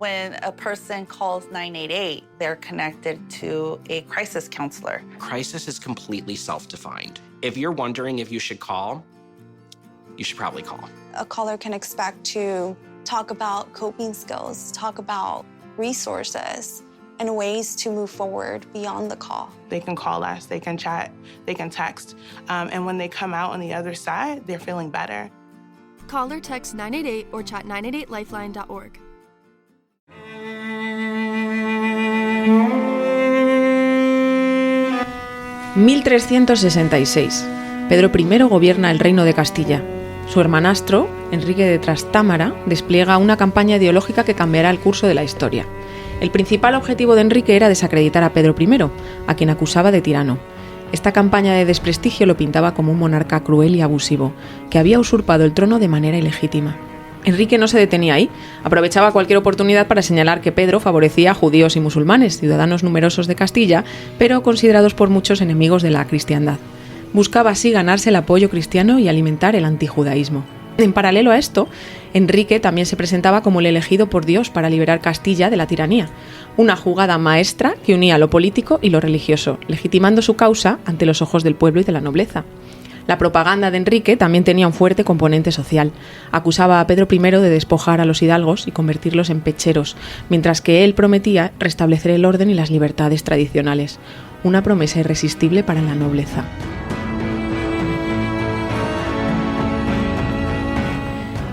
When a person calls 988, they're connected to a crisis counselor. Crisis is completely self-defined. If you're wondering if you should call, you should probably call. A caller can expect to talk about coping skills, talk about resources, and ways to move forward beyond the call. They can call us, they can chat, they can text, and when they come out on the other side, they're feeling better. Call or text 988 or chat 988lifeline.org. «1366. Pedro I gobierna el Reino de Castilla. Su hermanastro, Enrique de Trastámara, despliega una campaña ideológica que cambiará el curso de la historia. El principal objetivo de Enrique era desacreditar a Pedro I, a quien acusaba de tirano. Esta campaña de desprestigio lo pintaba como un monarca cruel y abusivo, que había usurpado el trono de manera ilegítima. Enrique no se detenía ahí, aprovechaba cualquier oportunidad para señalar que Pedro favorecía a judíos y musulmanes, ciudadanos numerosos de Castilla, pero considerados por muchos enemigos de la cristiandad. Buscaba así ganarse el apoyo cristiano y alimentar el antijudaísmo. En paralelo a esto, Enrique también se presentaba como el elegido por Dios para liberar Castilla de la tiranía, una jugada maestra que unía lo político y lo religioso, legitimando su causa ante los ojos del pueblo y de la nobleza. La propaganda de Enrique también tenía un fuerte componente social. Acusaba a Pedro I de despojar a los hidalgos y convertirlos en pecheros, mientras que él prometía restablecer el orden y las libertades tradicionales. Una promesa irresistible para la nobleza.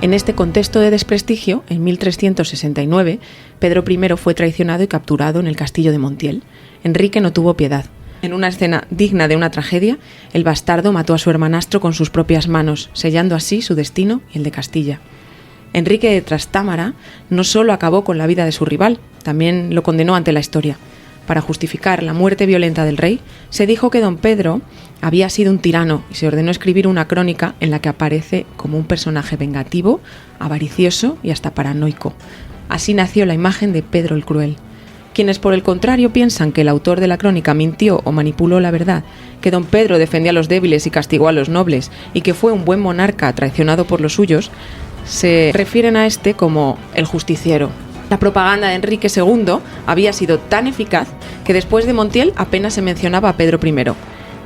En este contexto de desprestigio, en 1369, Pedro I fue traicionado y capturado en el castillo de Montiel. Enrique no tuvo piedad. En una escena digna de una tragedia, el bastardo mató a su hermanastro con sus propias manos, sellando así su destino y el de Castilla. Enrique de Trastámara no solo acabó con la vida de su rival, también lo condenó ante la historia. Para justificar la muerte violenta del rey, se dijo que don Pedro había sido un tirano y se ordenó escribir una crónica en la que aparece como un personaje vengativo, avaricioso y hasta paranoico. Así nació la imagen de Pedro el Cruel. Quienes por el contrario piensan que el autor de la crónica mintió o manipuló la verdad, que don Pedro defendía a los débiles y castigó a los nobles y que fue un buen monarca traicionado por los suyos, se refieren a este como el justiciero. La propaganda de Enrique II había sido tan eficaz que después de Montiel apenas se mencionaba a Pedro I.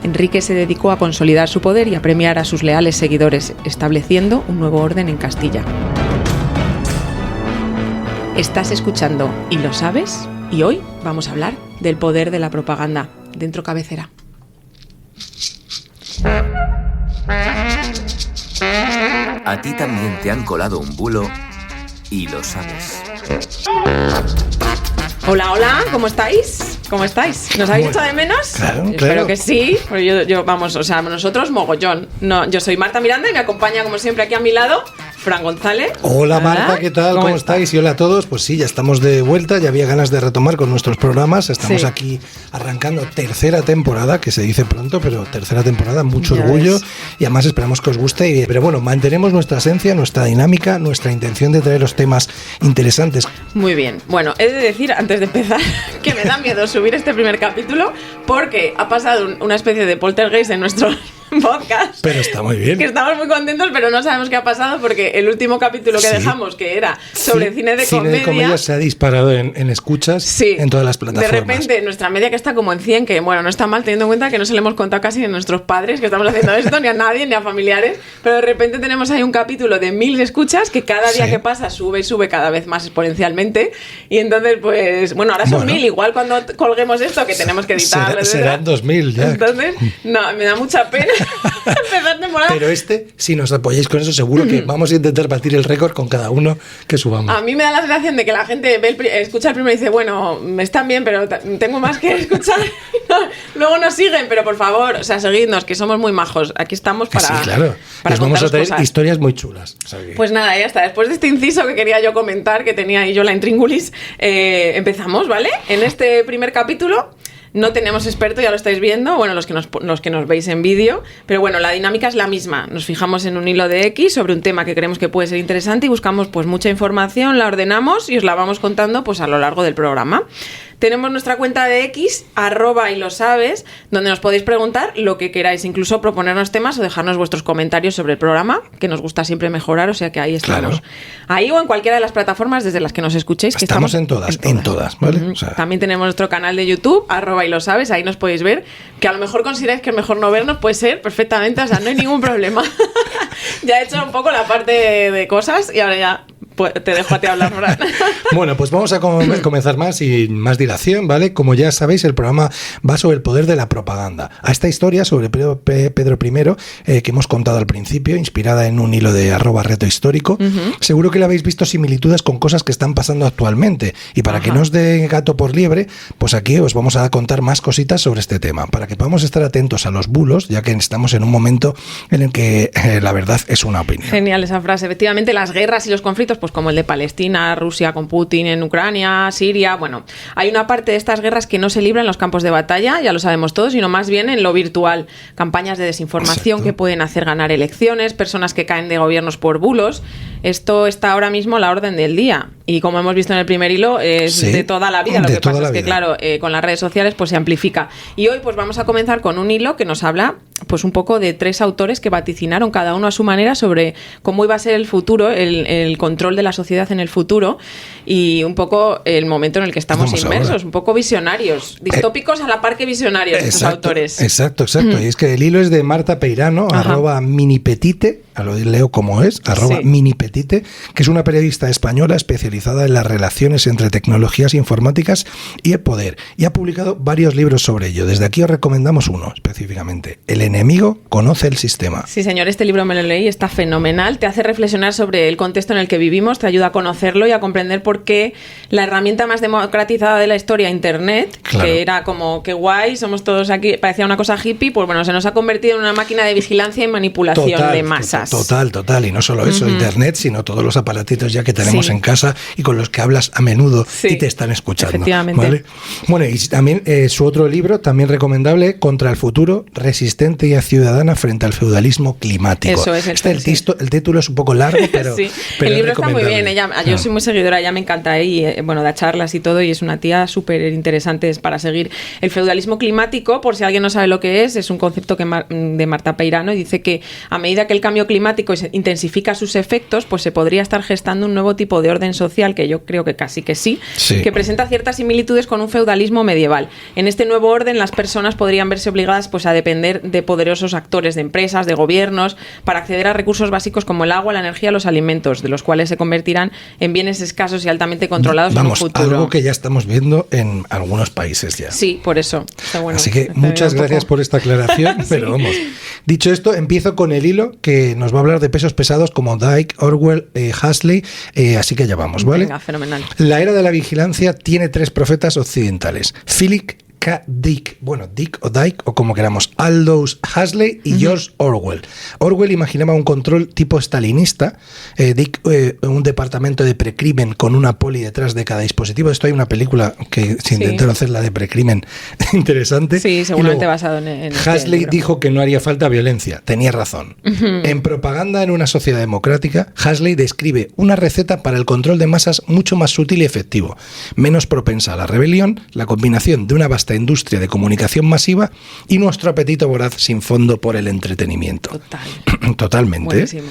Enrique se dedicó a consolidar su poder y a premiar a sus leales seguidores, estableciendo un nuevo orden en Castilla. Estás escuchando ¿Y lo sabes? Y hoy vamos a hablar del poder de la propaganda. Dentro cabecera. A ti también te han colado un bulo y lo sabes. Hola, hola, ¿cómo estáis? ¿Cómo estáis? ¿Nos habéis echado de menos? Claro, Espero que sí. Pues yo vamos, o sea, nosotros mogollón. No, yo soy Marta Miranda y me acompaña como siempre aquí a mi lado Fran González. Hola Marta, ¿qué tal? ¿Cómo estáis? Y hola a todos. Pues sí, ya estamos de vuelta, ya había ganas de retomar con nuestros programas. Estamos aquí arrancando tercera temporada, que se dice pronto, pero tercera temporada, mucho orgullo. Y además esperamos que os guste. Pero bueno, mantenemos nuestra esencia, nuestra dinámica, nuestra intención de traer los temas interesantes. Muy bien. Bueno, he de decir, antes de empezar, que me da miedo subir este primer capítulo porque ha pasado una especie de poltergeist en nuestro podcast. Pero está muy bien. Que estamos muy contentos, pero no sabemos qué ha pasado porque el último capítulo que dejamos, que era sobre cine de comedia... Cine de comedia se ha disparado en escuchas en todas las plataformas. De repente, nuestra media que está como en 100, que bueno, no está mal teniendo en cuenta que no se le hemos contado casi a nuestros padres que estamos haciendo esto, ni a nadie, ni a familiares, pero de repente tenemos ahí un capítulo de 1000 escuchas que cada día que pasa sube y sube cada vez más exponencialmente. Y entonces, pues, bueno, ahora son 1000, igual cuando colguemos esto, que tenemos que editar. Serán 2000 ya. Entonces, no, me da mucha pena empezar temporada. Pero si nos apoyáis con eso, seguro que vamos a intentar batir el récord con cada uno que subamos. A mí me da la sensación de que la gente escucha el primero y dice, bueno, me están bien, pero tengo más que escuchar. Luego nos siguen, pero por favor, o sea, seguidnos, que somos muy majos. Aquí estamos para... Sí, claro. Para nos vamos a traer cosas. Historias muy chulas. O sea que... Pues nada, ya está. Después de este inciso que quería yo comentar, que tenía ahí yo la intríngulis, empezamos, ¿vale? En este primer capítulo... No tenemos experto, ya lo estáis viendo, bueno, los que nos veis en vídeo, pero bueno, la dinámica es la misma. Nos fijamos en un hilo de X sobre un tema que creemos que puede ser interesante y buscamos pues mucha información, la ordenamos y os la vamos contando pues a lo largo del programa. Tenemos nuestra cuenta de X, @y-lo-sabes, donde nos podéis preguntar lo que queráis, incluso proponernos temas o dejarnos vuestros comentarios sobre el programa, que nos gusta siempre mejorar, o sea que ahí estamos. Claro. Ahí o en cualquiera de las plataformas desde las que nos escuchéis. Que estamos en todas, ¿vale? O sea, también tenemos nuestro canal de YouTube, @y-lo-sabes, ahí nos podéis ver, que a lo mejor consideráis que es mejor no vernos, puede ser perfectamente, o sea, no hay ningún problema. Ya he hecho un poco la parte de cosas y ahora ya te dejo a ti hablar, Fran. Bueno, pues vamos a comenzar más y más dilación, ¿vale? Como ya sabéis, el programa va sobre el poder de la propaganda. A esta historia sobre Pedro I, que hemos contado al principio, inspirada en un hilo de @retohistórico, seguro que le habéis visto similitudes con cosas que están pasando actualmente. Y para que no os dé gato por liebre, pues aquí os vamos a contar más cositas sobre este tema, para que podamos estar atentos a los bulos, ya que estamos en un momento en el que la verdad es una opinión. Genial esa frase. Efectivamente, las guerras y los conflictos, pues como el de Palestina, Rusia con Putin en Ucrania, Siria, bueno, hay una parte de estas guerras que no se libra en los campos de batalla, ya lo sabemos todos, sino más bien en lo virtual. Campañas de desinformación Exacto. que pueden hacer ganar elecciones, personas que caen de gobiernos por bulos. Esto está ahora mismo a la orden del día. Y como hemos visto en el primer hilo, es de toda la vida. Lo que pasa es que, claro, con las redes sociales pues se amplifica. Y hoy pues vamos a comenzar con un hilo que nos habla pues un poco de 3 autores que vaticinaron cada uno a su manera sobre cómo iba a ser el futuro, el control de la sociedad en el futuro y un poco el momento en el que estamos inmersos, ahora. Un poco visionarios, distópicos a la par que visionarios, estos autores. Exacto. Y es que el hilo es de Marta Peirano, @minipetite, lo leo como es, @minipetite, que es una periodista española especializada en las relaciones entre tecnologías informáticas y el poder, y ha publicado varios libros sobre ello. Desde aquí os recomendamos uno específicamente, El enemigo conoce el sistema. Sí, señor, este libro me lo leí, está fenomenal, te hace reflexionar sobre el contexto en el que vivimos, te ayuda a conocerlo y a comprender por qué la herramienta más democratizada de la historia, Internet, que era como que guay, somos todos aquí, parecía una cosa hippie, pues bueno, se nos ha convertido en una máquina de vigilancia y manipulación de masas. Total, y no solo eso, Internet, sino todos los aparatitos ya que tenemos en casa y con los que hablas a menudo y te están escuchando. Efectivamente. ¿Vale? Bueno, y también su otro libro, también recomendable, Contra el futuro, resistente y ciudadana frente al feudalismo climático. Eso es el título es un poco largo, pero, pero el libro está muy bien. Yo soy muy seguidora, ella me encanta y bueno, da charlas y todo, y es una tía súper interesante para seguir. El feudalismo climático, por si alguien no sabe lo que es un concepto de Marta Peirano, y dice que a medida que el cambio climático intensifica sus efectos, pues se podría estar gestando un nuevo tipo de orden social, que yo creo que casi que sí, que presenta ciertas similitudes con un feudalismo medieval. En este nuevo orden, las personas podrían verse obligadas pues a depender de poderosos actores, de empresas, de gobiernos, para acceder a recursos básicos como el agua, la energía, los alimentos, de los cuales se convertirán en bienes escasos y altamente controlados en un futuro. Algo que ya estamos viendo en algunos países ya. Sí, por eso. Está bueno. Así que muchas gracias por esta aclaración, pero vamos. Dicho esto, empiezo con el hilo que nos va a hablar de pesos pesados como Dyke, Orwell, Huxley, así que ya vamos, ¿vale? Venga, fenomenal. La era de la vigilancia tiene 3 profetas occidentales: Philip K. Dick, Dick o Dyke o como queramos, Aldous Huxley y George Orwell. Orwell imaginaba un control tipo stalinista, Dick un departamento de precrimen con una poli detrás de cada dispositivo. Esto hay una película que se intentaron hacer, la de precrimen, interesante. Sí, seguramente basado en Huxley dijo que no haría falta violencia, tenía razón. En Propaganda en una sociedad democrática, Huxley describe una receta para el control de masas mucho más sutil y efectivo, menos propensa a la rebelión, la combinación de una vasta industria de comunicación masiva y nuestro apetito voraz sin fondo por el entretenimiento. Totalmente. Buenísimo.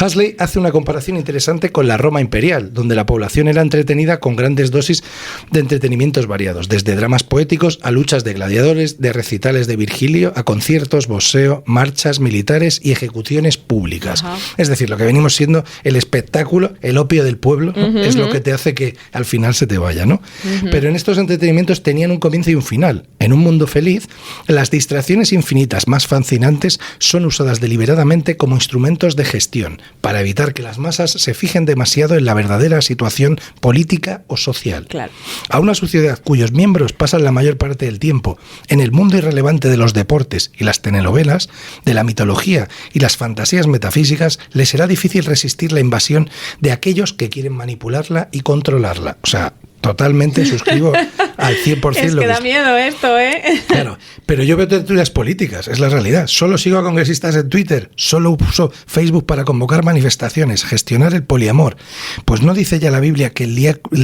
Huxley hace una comparación interesante con la Roma imperial, donde la población era entretenida con grandes dosis de entretenimientos variados, desde dramas poéticos a luchas de gladiadores, de recitales de Virgilio, a conciertos, boxeo, marchas militares y ejecuciones públicas. Es decir, lo que venimos siendo el espectáculo, el opio del pueblo, es lo que te hace que al final se te vaya, ¿no? Pero en estos entretenimientos tenían un comienzo y un final. En un mundo feliz, las distracciones infinitas más fascinantes son usadas deliberadamente como instrumentos de gestión para evitar que las masas se fijen demasiado en la verdadera situación política o social. Claro. A una sociedad cuyos miembros pasan la mayor parte del tiempo en el mundo irrelevante de los deportes y las telenovelas, de la mitología y las fantasías metafísicas, les será difícil resistir la invasión de aquellos que quieren manipularla y controlarla. O sea, Totalmente suscribo al 100% Es lo que da es. miedo esto, ¿eh? Claro, pero yo veo tertulias políticas, es la realidad. Solo sigo a congresistas en Twitter, solo uso Facebook para convocar manifestaciones, gestionar el poliamor. Pues no dice ya la Biblia que el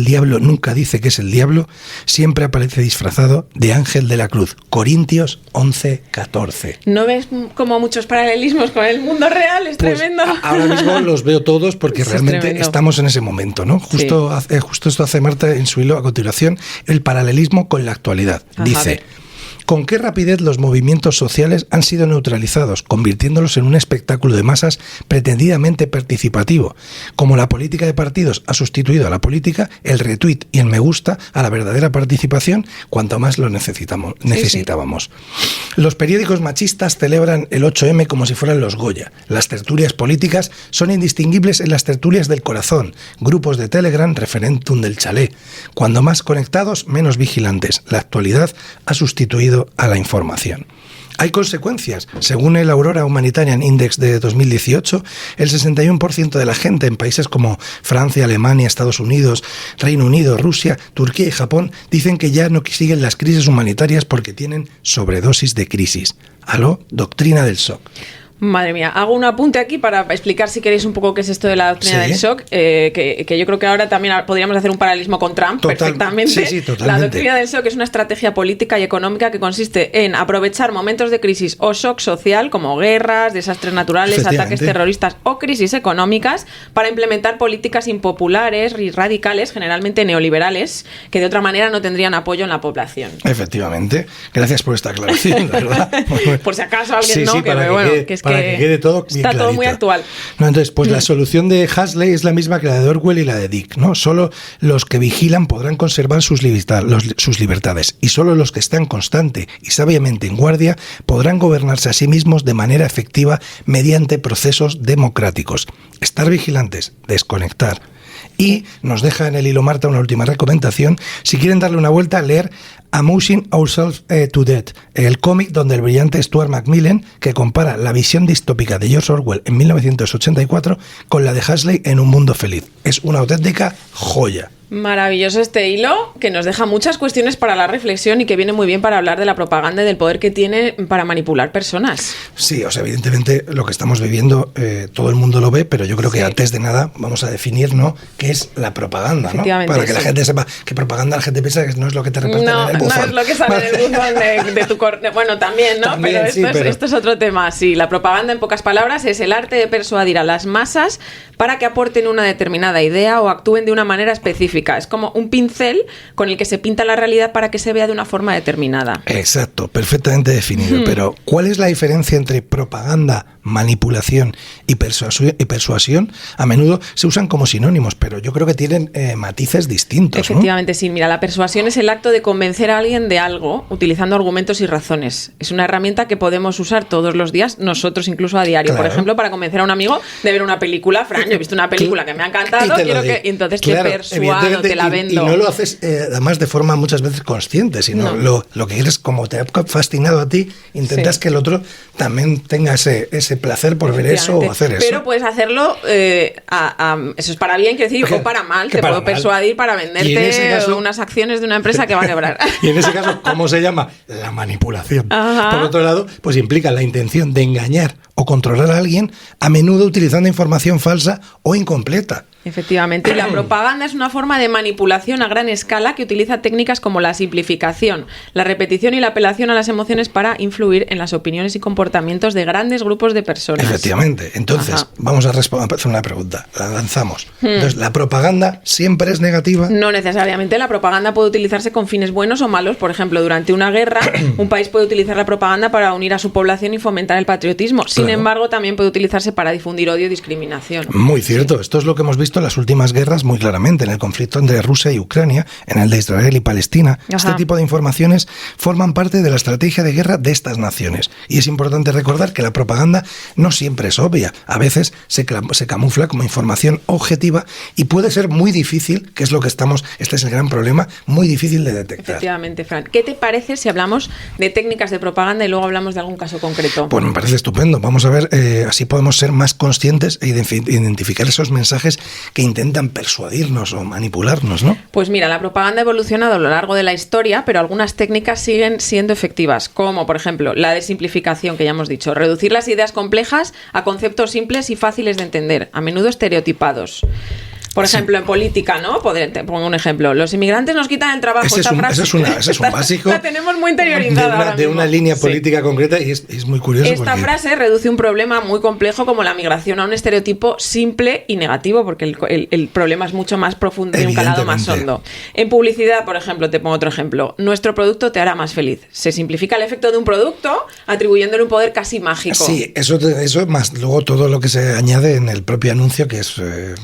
diablo nunca dice que es el diablo, siempre aparece disfrazado de ángel de la cruz. Corintios 11:14. ¿No ves como muchos paralelismos con el mundo real? Es Pues tremendo. ahora mismo los veo todos porque Sí, es realmente tremendo. estamos en ese momento, ¿no? Justo esto hace Marta en su hilo a continuación, el paralelismo con la actualidad. Ajá, a Dice: ver. ¿con qué rapidez los movimientos sociales han sido neutralizados, convirtiéndolos en un espectáculo de masas pretendidamente participativo? Como la política de partidos ha sustituido a la política, el retweet y el me gusta a la verdadera participación, cuanto más lo necesitábamos. Los periódicos machistas celebran el 8M como si fueran los Goya. Las tertulias políticas son indistinguibles en las tertulias del corazón. Grupos de Telegram, referéndum del chalet. Cuando más conectados, menos vigilantes. La actualidad ha sustituido a la información. Hay consecuencias. Según el Aurora Humanitarian Index de 2018, el 61% de la gente en países como Francia, Alemania, Estados Unidos, Reino Unido, Rusia, Turquía y Japón dicen que ya no siguen las crisis humanitarias porque tienen sobredosis de crisis. ¿Aló? Doctrina del shock. Madre mía, hago un apunte aquí para explicar si queréis un poco qué es esto de la doctrina Sí. del shock, que yo creo que ahora también podríamos hacer un paralelismo con Trump perfectamente. Sí, totalmente. La doctrina del shock es una estrategia política y económica que consiste en aprovechar momentos de crisis o shock social, como guerras, desastres naturales, Efectivamente. ataques terroristas o crisis económicas, para implementar políticas impopulares y radicales, generalmente neoliberales, que de otra manera no tendrían apoyo en la población. Efectivamente. Gracias por esta aclaración, la verdad. Por si acaso alguien Sí, no, sí, que, para que bueno, quede- que es para que quede todo bien está todo muy clarito. actual. No, entonces, pues la solución de Huxley es la misma que la de Orwell y la de Dick, ¿no? Solo los que vigilan podrán conservar sus libertades y solo los que están constante y sabiamente en guardia podrán gobernarse a sí mismos de manera efectiva mediante procesos democráticos. Estar vigilantes, desconectar. Y nos deja en el hilo Marta una última recomendación. Si quieren darle una vuelta, leer Amusing Ourselves to Death, el cómic donde el brillante Stuart Macmillan, que compara la visión distópica de George Orwell en 1984 con la de Huxley en Un mundo feliz. Es una auténtica joya. Maravilloso este hilo, que nos deja muchas cuestiones para la reflexión y que viene muy bien para hablar de la propaganda y del poder que tiene para manipular personas. Sí, o sea, evidentemente lo que estamos viviendo todo el mundo lo ve, pero yo creo que Sí. antes de nada vamos a definir, ¿no?, qué es la propaganda, ¿no? Efectivamente, Para que la sí. gente sepa que propaganda la gente piensa que no es lo que te reparten No, en el no buzón. es lo que sale en el buzón de tu correo. Bueno, también, ¿no? También, pero, sí, esto, pero- esto es otro tema. Sí, la propaganda, en pocas palabras, es el arte de persuadir a las masas para que aporten una determinada idea o actúen de una manera específica. Es como un pincel con el que se pinta la realidad para que se vea de una forma determinada. Exacto, perfectamente definido. Pero, ¿cuál es la diferencia entre propaganda, manipulación y persuasión? A menudo se usan como sinónimos, pero yo creo que tienen matices distintos, ¿no? Efectivamente, sí. Mira, la persuasión es el acto de convencer a alguien de algo utilizando argumentos y razones. Es una herramienta que podemos usar todos los días, nosotros incluso a diario. Por Claro. ejemplo, para convencer a un amigo de ver una película. Fran, yo he visto una película que me ha encantado, Y te lo digo. y entonces Claro, te persuado, evidentemente, te la vendo. Y no lo haces además de forma muchas veces consciente, sino No. lo que quieres, como te ha fascinado a ti, intentas Sí. que el otro también tenga ese placer por ver eso o hacer eso. Pero puedes hacerlo, eso es para bien, quiero decir, Que- o para mal. que Te para puedo mal. persuadir para Y en venderte ese caso- unas acciones de una empresa que va a quebrar. Y en ese caso, ¿cómo se llama? La manipulación. Ajá. Por otro lado, pues implica la intención de engañar o controlar a alguien, a menudo utilizando información falsa o incompleta. Efectivamente, y la propaganda es una forma de manipulación a gran escala que utiliza técnicas como la simplificación, la repetición y la apelación a las emociones para influir en las opiniones y comportamientos de grandes grupos de personas. Efectivamente. Entonces, Ajá. vamos a hacer una pregunta. La lanzamos. Entonces, ¿la propaganda siempre es negativa? No necesariamente. La propaganda puede utilizarse con fines buenos o malos. Por ejemplo, durante una guerra, un país puede utilizar la propaganda para unir a su población y fomentar el patriotismo. Sin Claro. embargo, también puede utilizarse para difundir odio y discriminación. Muy cierto. Esto es lo que hemos visto en las últimas guerras muy claramente, en el conflicto entre Rusia y Ucrania, en el de Israel y Palestina. Ajá. Este tipo de informaciones forman parte de la estrategia de guerra de estas naciones. Y es importante recordar que la propaganda no siempre es obvia. A veces se camufla como información objetiva y puede ser muy difícil, que es lo que este es el gran problema, muy difícil de detectar. Efectivamente, Fran. ¿Qué te parece si hablamos de técnicas de propaganda y luego hablamos de algún caso concreto? Pues me parece estupendo. vamos a ver, así podemos ser más conscientes e identificar esos mensajes que intentan persuadirnos o manipularnos, ¿no? Pues mira, la propaganda ha evolucionado a lo largo de la historia, pero algunas técnicas siguen siendo efectivas, como por ejemplo la de simplificación, que ya hemos dicho, reducir las ideas complejas a conceptos simples y fáciles de entender, a menudo estereotipados. Por ejemplo, en política, ¿no? Te pongo un ejemplo. Los inmigrantes nos quitan el trabajo. Ese es un básico. La tenemos muy interiorizada de una línea política concreta y es muy curioso. Esta frase reduce un problema muy complejo como la migración a un estereotipo simple y negativo, porque el problema es mucho más profundo y un calado más hondo. En publicidad, por ejemplo, te pongo otro ejemplo. Nuestro producto te hará más feliz. Se simplifica el efecto de un producto atribuyéndole un poder casi mágico. Sí, eso más luego todo lo que se añade en el propio anuncio, que es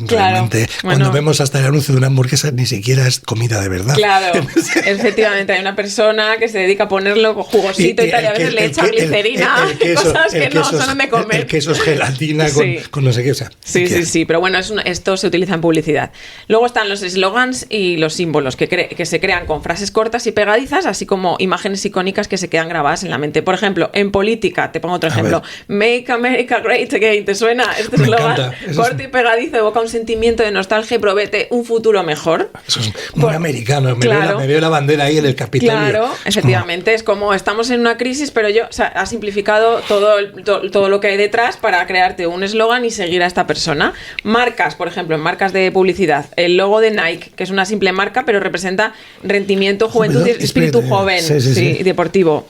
realmente... Cuando vemos hasta el anuncio de una hamburguesa, ni siquiera es comida de verdad. Claro, efectivamente, hay una persona que se dedica a ponerlo con jugosito y tal, y a veces le echa glicerina, cosas que no son de comer. El queso es gelatina con no sé qué, o sea. Sí, pero bueno, esto se utiliza en publicidad. Luego están los eslogans y los símbolos que se crean con frases cortas y pegadizas, así como imágenes icónicas que se quedan grabadas en la mente. Por ejemplo, en política, te pongo otro ejemplo. Make America Great Again, ¿te suena? Este eslogan corto y pegadizo evoca un sentimiento de nostalgia y promete un futuro mejor. Eso es muy americano. Me veo la bandera ahí en el Capitolio. Claro, efectivamente. Es como estamos en una crisis, pero ha simplificado todo lo que hay detrás para crearte un eslogan y seguir a esta persona. Marcas, por ejemplo, en marcas de publicidad. El logo de Nike, que es una simple marca, pero representa rendimiento, juventud y espíritu joven y deportivo.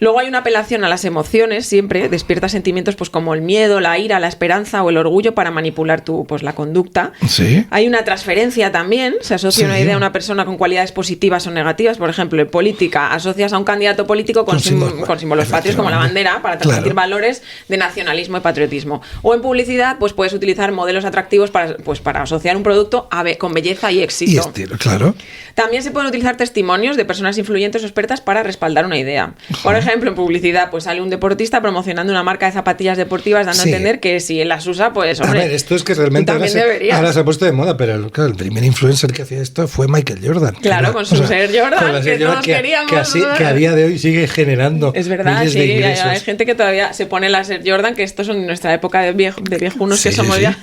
Luego hay una apelación a las emociones, siempre despierta sentimientos pues como el miedo, la ira, la esperanza o el orgullo para manipular la conducta. ¿Sí? Hay una transferencia también, se asocia una idea a una persona con cualidades positivas o negativas. Por ejemplo, en política asocias a un candidato político con símbolos patrios como la bandera para transmitir valores de nacionalismo y patriotismo. O en publicidad pues puedes utilizar modelos atractivos para asociar un producto con belleza y éxito. Y estilo, claro. También se pueden utilizar testimonios de personas influyentes o expertas para respaldar una idea. Por ejemplo, en publicidad, pues sale un deportista promocionando una marca de zapatillas deportivas, dando a entender que si él las usa, pues hombre. A ver, esto es que realmente ahora se ha puesto de moda, pero claro, el primer influencer que hacía esto fue Michael Jordan. Claro, con su Air Jordan, que todos queríamos. Que a día de hoy sigue generando. Es verdad, sí, hay gente que todavía se pone las Air Jordan, que estos son en nuestra época de viejunos que somos ya.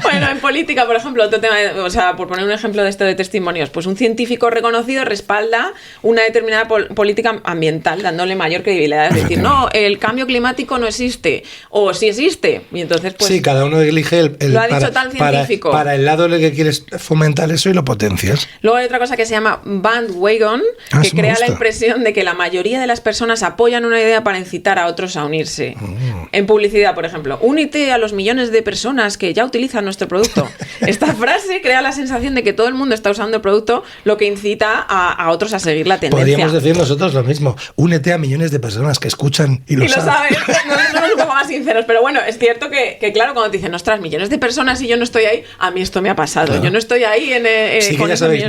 Bueno, en política, por ejemplo, otro tema, por poner un ejemplo de esto de testimonios, pues un científico reconocido respalda una determinada política ambiental, dándole mayor credibilidad. Es decir, no, el cambio climático no existe, o sí existe. Y entonces, pues. Sí, cada uno elige lo ha dicho tal científico. Para el lado en el que quieres fomentar eso y lo potencias. Luego hay otra cosa que se llama bandwagon, que crea la impresión de que la mayoría de las personas apoyan una idea para incitar a otros a unirse. En publicidad, por ejemplo, únete a los millones de personas que ya utilizan nuestro producto. Esta frase crea la sensación de que todo el mundo está usando el producto, lo que incita a otros a seguir la tendencia. Podríamos decir nosotros lo mismo. Únete a millones de personas que escuchan y lo saben. Nosotros somos un poco más sinceros, pero bueno, es cierto que claro, cuando te dicen, ostras, millones de personas y yo no estoy ahí, a mí esto me ha pasado. Claro. Yo no estoy ahí sí, que ya sabéis,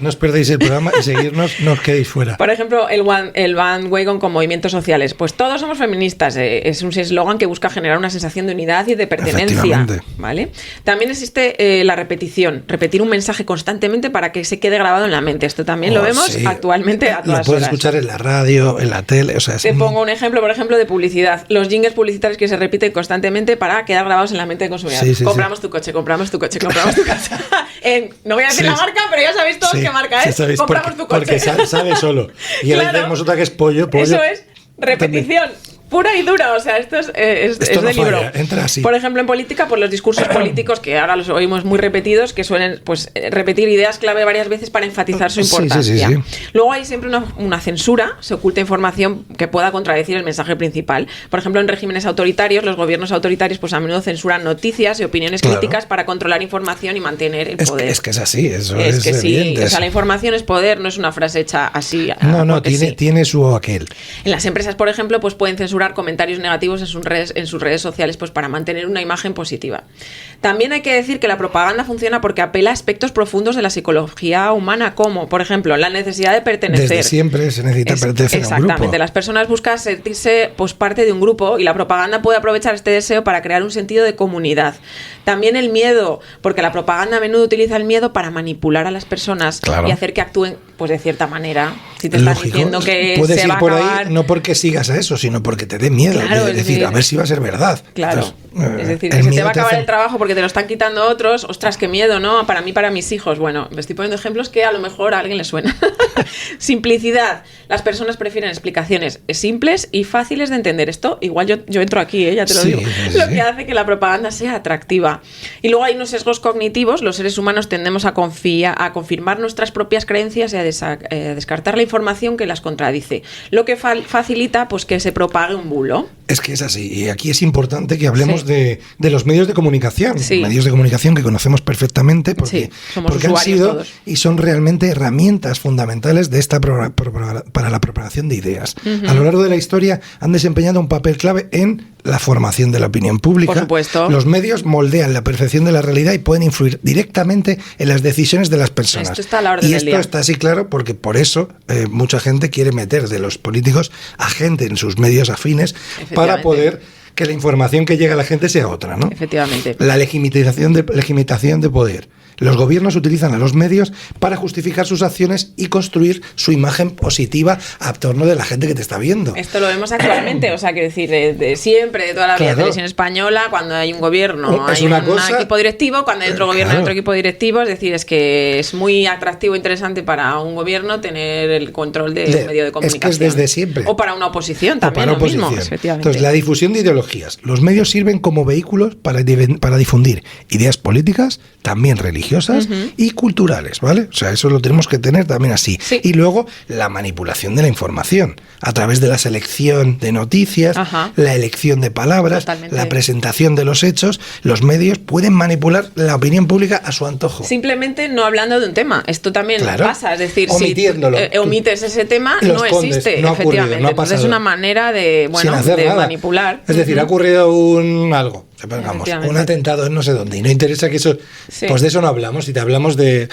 no os perdéis el programa y seguirnos, no os quedéis fuera. Por ejemplo, el bandwagon con movimientos sociales. Pues todos somos feministas. Es un eslogan que busca generar una sensación de unidad y de pertenencia. ¿Vale? También existe la repetición, repetir un mensaje constantemente para que se quede grabado en la mente. Esto también lo vemos actualmente a todas lo puedes horas. Escuchar en la radio, en la tele, o sea, Te pongo un ejemplo, por ejemplo, de publicidad. Los jingles publicitarios que se repiten constantemente para quedar grabados en la mente del consumidor. Compramos tu coche, compramos tu coche, compramos tu casa. No voy a decir la marca, pero ya sabéis todos qué marca es. Sabéis, compramos tu coche. Porque sabe solo. Y ahora tenemos otra que es pollo. Eso es repetición. Pura y dura, o sea, esto es de libro. Entra así. Por ejemplo, en política, por los discursos políticos, que ahora los oímos muy repetidos, que suelen pues repetir ideas clave varias veces para enfatizar su importancia. Sí. Luego hay siempre una censura, se oculta información que pueda contradecir el mensaje principal. Por ejemplo, en regímenes autoritarios, los gobiernos autoritarios pues a menudo censuran noticias y opiniones críticas para controlar información y mantener el poder. Es que es así, eso es que evidente. Sí, o sea, la información es poder, no es una frase hecha así. No, tiene su aquel. En las empresas, por ejemplo, pues pueden censurar comentarios negativos en sus redes sociales pues para mantener una imagen positiva. También hay que decir que la propaganda funciona porque apela a aspectos profundos de la psicología humana, como, por ejemplo, la necesidad de pertenecer. Desde siempre se necesita pertenecer a un grupo. Exactamente. Las personas buscan sentirse pues parte de un grupo y la propaganda puede aprovechar este deseo para crear un sentido de comunidad. También el miedo, porque la propaganda a menudo utiliza el miedo para manipular a las personas y hacer que actúen pues de cierta manera. Si te estás diciendo que puedes se ir va a por acabar... ahí no porque sigas a eso, sino porque te dé miedo, Claro, de es decir, decir, a ver si va a ser verdad. Claro. Entonces, Es decir, el que se te miedo va a acabar hace- el trabajo porque te lo están quitando otros. Ostras, qué miedo, ¿no? Para mí, para mis hijos. Bueno, me estoy poniendo ejemplos que a lo mejor a alguien le suena. Simplicidad. Las personas prefieren explicaciones simples y fáciles de entender. Esto, igual yo entro aquí, ya te lo Sí, digo. sí, Lo sí. que hace que la propaganda sea atractiva. Y luego hay unos sesgos cognitivos. Los seres humanos tendemos a confirmar nuestras propias creencias y a descartar la información que las contradice. Lo que facilita pues que se propague un bulo. Es que es así. Y aquí es importante que hablemos Sí. de los medios de comunicación. Sí. Medios de comunicación que conocemos perfectamente porque, Sí, somos porque han usuarios sido todos. y son realmente herramientas fundamentales de esta para la propagación de ideas. A lo largo de la historia han desempeñado un papel clave en la formación de la opinión pública. Por supuesto. Los medios moldean la percepción de la realidad y pueden influir directamente en las decisiones de las personas. Esto está a la orden y del esto día. está así claro porque por eso mucha gente quiere meter de los políticos a gente en sus medios afines para Efectivamente. poder que la información que llega a la gente sea otra, ¿no? Efectivamente. La legitimación de poder. Los gobiernos utilizan a los medios para justificar sus acciones y construir su imagen positiva a torno de la gente que te está viendo. Esto lo vemos actualmente, o sea, quiero decir, de siempre, de toda la vida, Claro. televisión española, cuando hay un gobierno, Es hay una un cosa- equipo directivo, cuando hay otro gobierno, hay Claro. otro equipo directivo, es decir, es que es muy atractivo e interesante para un gobierno tener el control de un medio de es comunicación. que es desde siempre. O para una oposición O también, para lo mismo, oposición. efectivamente. Entonces, la difusión de ideologías. Los medios sirven como vehículos para difundir ideas políticas, también religiosas y culturales, ¿vale? O sea, eso lo tenemos que tener también así. Sí. Y luego, la manipulación de la información, a través de la selección de noticias, Ajá. la elección de palabras, Totalmente. la presentación de los hechos. Los medios pueden manipular la opinión pública a su antojo. Simplemente no hablando de un tema. Esto también Claro. pasa. Es decir, Omitiéndolo. si omites ese tema, Lo no escondes, existe, no ha ocurrido, efectivamente. no ha Entonces es pasado. una manera de, Sin bueno, hacer de nada. manipular. Es decir, ha ocurrido algo, supongamos, Efectivamente. un atentado en no sé dónde, y no interesa que eso, Sí. pues de eso no hablamos, y te hablamos de,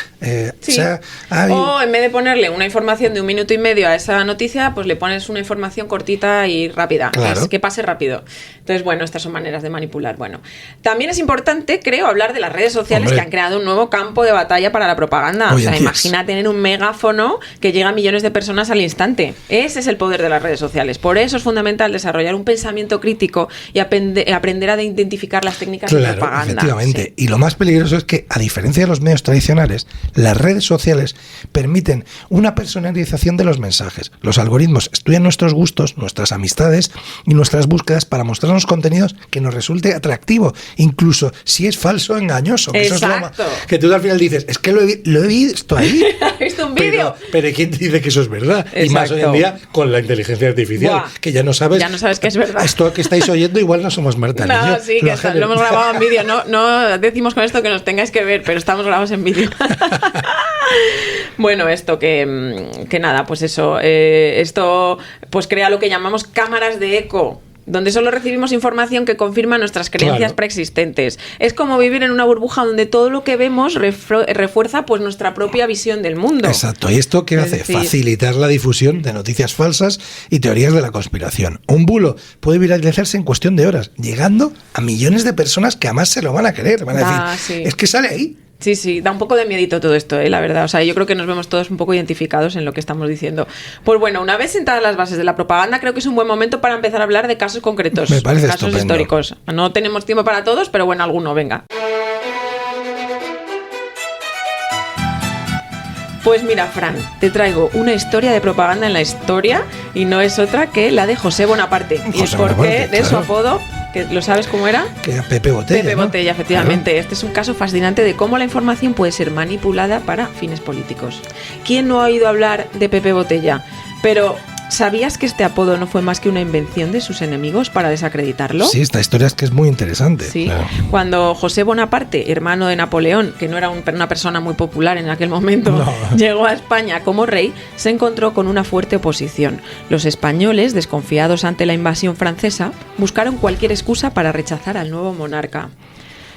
Sí. o sea, hay- O en vez de ponerle una información de 1 minuto y medio a esa noticia, pues le pones una información cortita y rápida, Claro. que pase rápido. Entonces, bueno, estas son maneras de manipular. Bueno, también es importante, creo, hablar de las redes sociales. Hombre. Que han creado un nuevo campo de batalla para la propaganda. Hoy O sea, en día. imagina tener un megáfono que llega a millones de personas al instante. Ese es el poder de las redes sociales. Por eso es fundamental desarrollar un pensamiento crítico y aprender a identificar las técnicas de Claro, propaganda. efectivamente. Sí. Y lo más peligroso es que, a diferencia de los medios tradicionales, las redes sociales permiten una personalización de los mensajes. Los algoritmos estudian nuestros gustos, nuestras amistades y nuestras búsquedas para mostrarnos contenidos que nos resulte atractivo, incluso si es falso o engañoso. Que eso es lo Exacto. que tú al final dices, es que lo he visto ahí. ¿Has visto un vídeo? Pero ¿quién te dice que eso es verdad? Y más hoy en Exacto. día con la inteligencia artificial, Buah. que ya no sabes que es verdad. Esto que estáis oyendo igual no somos Marta ni No, yo. sí, que lo hemos grabado en vídeo. No decimos con esto que nos tengáis que ver, pero estamos grabados en vídeo. Bueno, esto que nada, pues eso. Esto pues crea lo que llamamos cámaras de eco, donde solo recibimos información que confirma nuestras creencias Claro. preexistentes. Es como vivir en una burbuja donde todo lo que vemos refuerza pues nuestra propia visión del mundo. Exacto. ¿Y esto qué Es hace? decir- Facilitar la difusión de noticias falsas y teorías de la conspiración. Un bulo puede viralizarse en cuestión de horas, llegando a millones de personas que jamás se lo van a creer. Van a decir, sí. es que sale ahí. Sí, sí, da un poco de miedito todo esto, la verdad. O sea, yo creo que nos vemos todos un poco identificados en lo que estamos diciendo. Pues bueno, una vez sentadas las bases de la propaganda, creo que es un buen momento para empezar a hablar de casos concretos. Me parece casos estupendo. históricos. No tenemos tiempo para todos, pero bueno, alguno, venga. Pues mira, Fran, te traigo una historia de propaganda en la historia y no es otra que la de José Bonaparte. Y es José porque Bonaparte, de su claro. apodo, que lo sabes cómo era. Que era Pepe Botella. Pepe ¿no? Botella, efectivamente. Este es un caso fascinante de cómo la información puede ser manipulada para fines políticos. ¿Quién no ha oído hablar de Pepe Botella? Pero, ¿sabías que este apodo no fue más que una invención de sus enemigos para desacreditarlo? Sí, esta historia es que es muy interesante. Sí. Claro. Cuando José Bonaparte, hermano de Napoleón, que no era una persona muy popular en aquel momento, No. llegó a España como rey, se encontró con una fuerte oposición. Los españoles, desconfiados ante la invasión francesa, buscaron cualquier excusa para rechazar al nuevo monarca.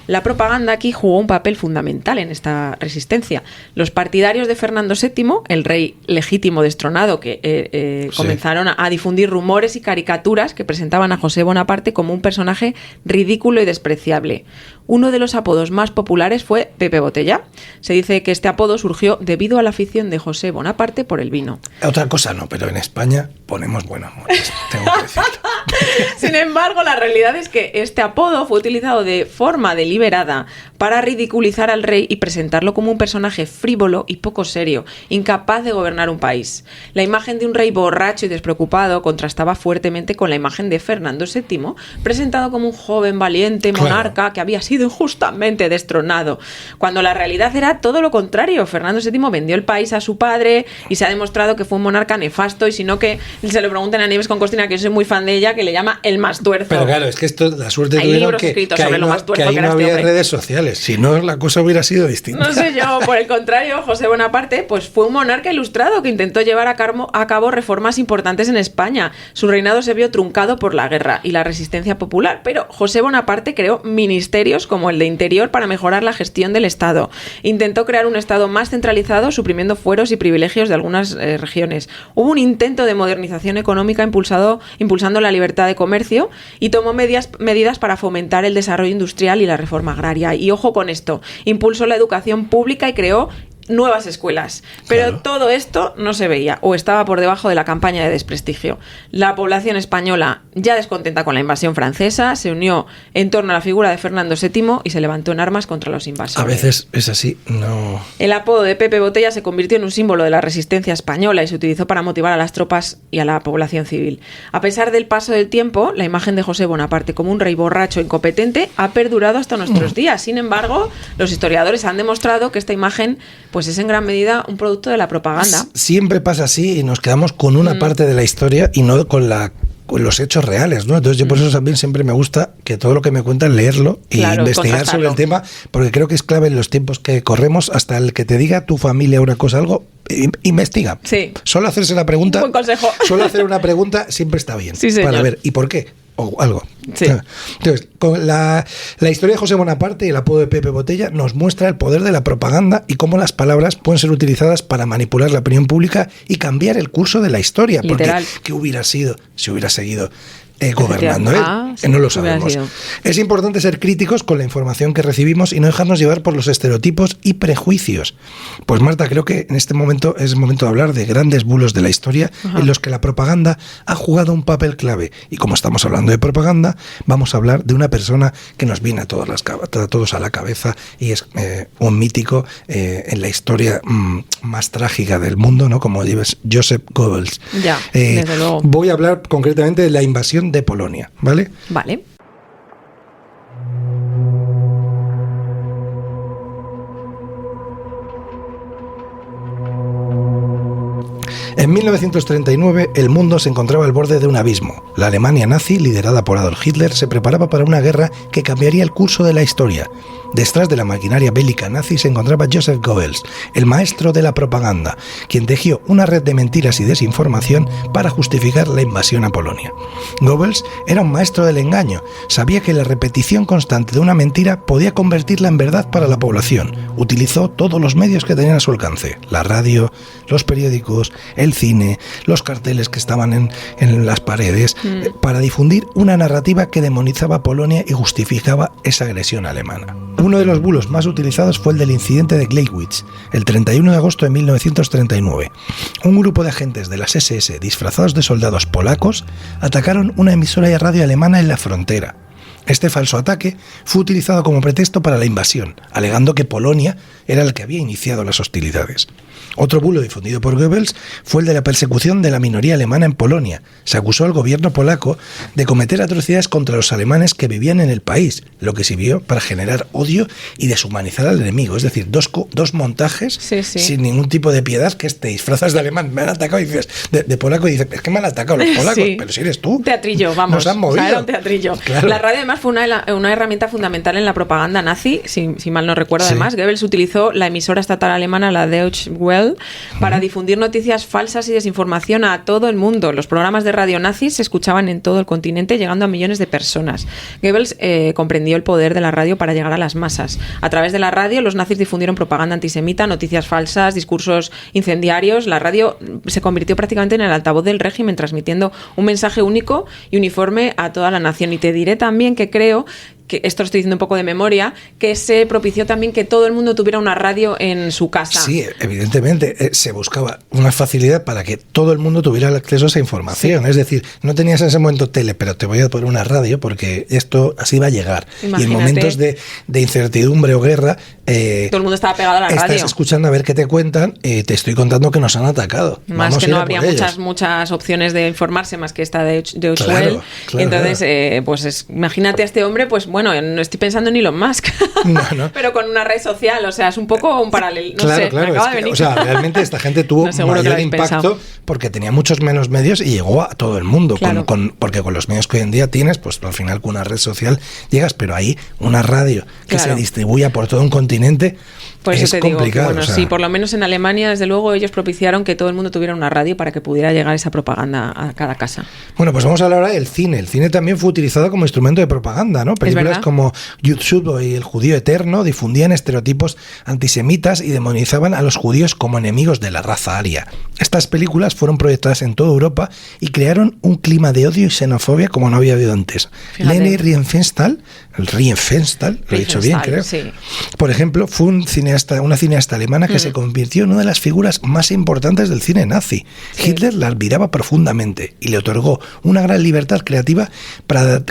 La propaganda aquí jugó un papel fundamental en esta resistencia. Los partidarios de Fernando VII, el rey legítimo destronado, que Sí. comenzaron a difundir rumores y caricaturas que presentaban a José Bonaparte como un personaje ridículo y despreciable. Uno de los apodos más populares fue Pepe Botella. Se dice que este apodo surgió debido a la afición de José Bonaparte por el vino. Otra cosa no, pero en España ponemos buen amor. Tengo que decirlo. Sin embargo, la realidad es que este apodo fue utilizado de forma deliberada para ridiculizar al rey y presentarlo como un personaje frívolo y poco serio, incapaz de gobernar un país. La imagen de un rey borracho y despreocupado contrastaba fuertemente con la imagen de Fernando VII, presentado como un joven valiente monarca que había sido injustamente destronado, cuando la realidad era todo lo contrario. Fernando VII vendió el país a su padre y se ha demostrado que fue un monarca nefasto, y si no, que se lo pregunten a Nieves con Costina, que yo soy muy fan de ella, que le llama el Mastuerzo. Pero claro, es que esto, la suerte Hay tuvieron libros que escritos ahí sobre lo no, Mastuerzo que ahí que era no este había hombre. redes sociales, si no la cosa hubiera sido distinta. No sé yo, por el contrario, José Bonaparte pues fue un monarca ilustrado que intentó llevar a cabo reformas importantes en España. Su reinado se vio truncado por la guerra y la resistencia popular, pero José Bonaparte creó ministerios como el de Interior para mejorar la gestión del Estado. Intentó crear un Estado más centralizado, suprimiendo fueros y privilegios de algunas regiones. Hubo un intento de modernización económica impulsando la libertad de comercio, y tomó medidas para fomentar el desarrollo industrial y la reforma agraria. Y ojo con esto, impulsó la educación pública y creó nuevas escuelas. Pero claro, todo esto no se veía o estaba por debajo de la campaña de desprestigio. La población española, ya descontenta con la invasión francesa, se unió en torno a la figura de Fernando VII y se levantó en armas contra los invasores. A veces es así, no... El apodo de Pepe Botella se convirtió en un símbolo de la resistencia española y se utilizó para motivar a las tropas y a la población civil. A pesar del paso del tiempo, la imagen de José Bonaparte como un rey borracho e incompetente ha perdurado hasta nuestros días. Sin embargo, los historiadores han demostrado que esta imagen pues es en gran medida un producto de la propaganda. Siempre pasa así y nos quedamos con una parte de la historia y no con los hechos reales, ¿no? Entonces yo por eso también siempre me gusta que todo lo que me cuentan leerlo y investigar sobre el tema, porque creo que es clave en los tiempos que corremos. Hasta el que te diga tu familia una cosa, algo, investiga. Sí. Solo hacerse la pregunta. Un buen consejo. Solo hacer una pregunta siempre está bien. Sí, señor. Para ver, ¿y por qué? O algo. Sí. Entonces, con la historia de José Bonaparte y el apodo de Pepe Botella nos muestra el poder de la propaganda y cómo las palabras pueden ser utilizadas para manipular la opinión pública y cambiar el curso de la historia. Literal. Porque ¿qué hubiera sido si hubiera seguido gobernando? Sí, no lo sabemos. Es importante ser críticos con la información que recibimos y no dejarnos llevar por los estereotipos y prejuicios. Pues Marta, creo que en este momento es momento de hablar de grandes bulos de la historia en los que la propaganda ha jugado un papel clave. Y como estamos hablando de propaganda, vamos a hablar de una persona que nos viene a todos a la cabeza y es un mítico en la historia más trágica del mundo, ¿no? Como Joseph Goebbels. Ya, desde luego. Voy a hablar concretamente de la invasión de Polonia, ¿vale? Vale. En 1939, el mundo se encontraba al borde de un abismo. La Alemania nazi, liderada por Adolf Hitler, se preparaba para una guerra que cambiaría el curso de la historia. Detrás de la maquinaria bélica nazi se encontraba Joseph Goebbels, el maestro de la propaganda, quien tejió una red de mentiras y desinformación para justificar la invasión a Polonia. Goebbels era un maestro del engaño. Sabía que la repetición constante de una mentira podía convertirla en verdad para la población. Utilizó todos los medios que tenían a su alcance: la radio, los periódicos, el cine, los carteles que estaban en las paredes, para difundir una narrativa que demonizaba a Polonia y justificaba esa agresión alemana. Uno de los bulos más utilizados fue el del incidente de Gleiwitz, el 31 de agosto de 1939. Un grupo de agentes de las SS disfrazados de soldados polacos atacaron una emisora de radio alemana en la frontera. Este falso ataque fue utilizado como pretexto para la invasión, alegando que Polonia era el que había iniciado las hostilidades. Otro bulo difundido por Goebbels fue el de la persecución de la minoría alemana en Polonia. Se acusó al gobierno polaco de cometer atrocidades contra los alemanes que vivían en el país, lo que sirvió para generar odio y deshumanizar al enemigo. Es decir, dos montajes sin ningún tipo de piedad, que te disfrazas de alemán, me han atacado, y dices de polaco, y dices, es que me han atacado los polacos, pero si eres tú. Un teatrillo, vamos. Nos han movido. Era un teatrillo. Claro. La radio además fue una herramienta fundamental en la propaganda nazi, si mal no recuerdo. Además, Goebbels utilizó la emisora estatal alemana, la Deutsche Welle, para difundir noticias falsas y desinformación a todo el mundo. Los programas de radio nazis se escuchaban en todo el continente, llegando a millones de personas. Goebbels comprendió el poder de la radio para llegar a las masas. A través de la radio, los nazis difundieron propaganda antisemita, noticias falsas, discursos incendiarios. La radio se convirtió prácticamente en el altavoz del régimen, transmitiendo un mensaje único y uniforme a toda la nación. Y te diré también que creo que esto lo estoy diciendo un poco de memoria, que se propició también que todo el mundo tuviera una radio en su casa. Sí, evidentemente, se buscaba una facilidad para que todo el mundo tuviera acceso a esa información. Sí. Es decir, no tenías en ese momento tele, pero te voy a poner una radio porque esto así va a llegar. Imagínate. Y en momentos de incertidumbre o guerra, todo el mundo estaba pegado a la radio. Estás escuchando a ver qué te cuentan, te estoy contando que nos han atacado. Más que no habría muchas opciones de informarse más que esta de Oswell. Claro, entonces, pues imagínate a este hombre, pues bueno, no estoy pensando en Elon Musk, no. Pero con una red social, o sea, es un poco un paralelo. No sé, me acaba de venir. O sea, realmente esta gente tuvo mayor impacto porque tenía muchos menos medios y llegó a todo el mundo. Claro. Porque con los medios que hoy en día tienes, pues al final con una red social llegas, pero ahí una radio que se distribuya por todo un continente. Pues es eso te digo, complicado, bueno, sí, por lo menos en Alemania, desde luego, ellos propiciaron que todo el mundo tuviera una radio para que pudiera llegar esa propaganda a cada casa. Bueno, pues vamos a hablar ahora del cine. El cine también fue utilizado como instrumento de propaganda, ¿no? Películas como Yud y El judío eterno difundían estereotipos antisemitas y demonizaban a los judíos como enemigos de la raza aria. Estas películas fueron proyectadas en toda Europa y crearon un clima de odio y xenofobia como no había habido antes. Fíjate. Leni Riefenstahl, lo he dicho bien, creo. Sí. Por ejemplo, fue una cineasta alemana que se convirtió en una de las figuras más importantes del cine nazi. Sí. Hitler la admiraba profundamente y le otorgó una gran libertad creativa para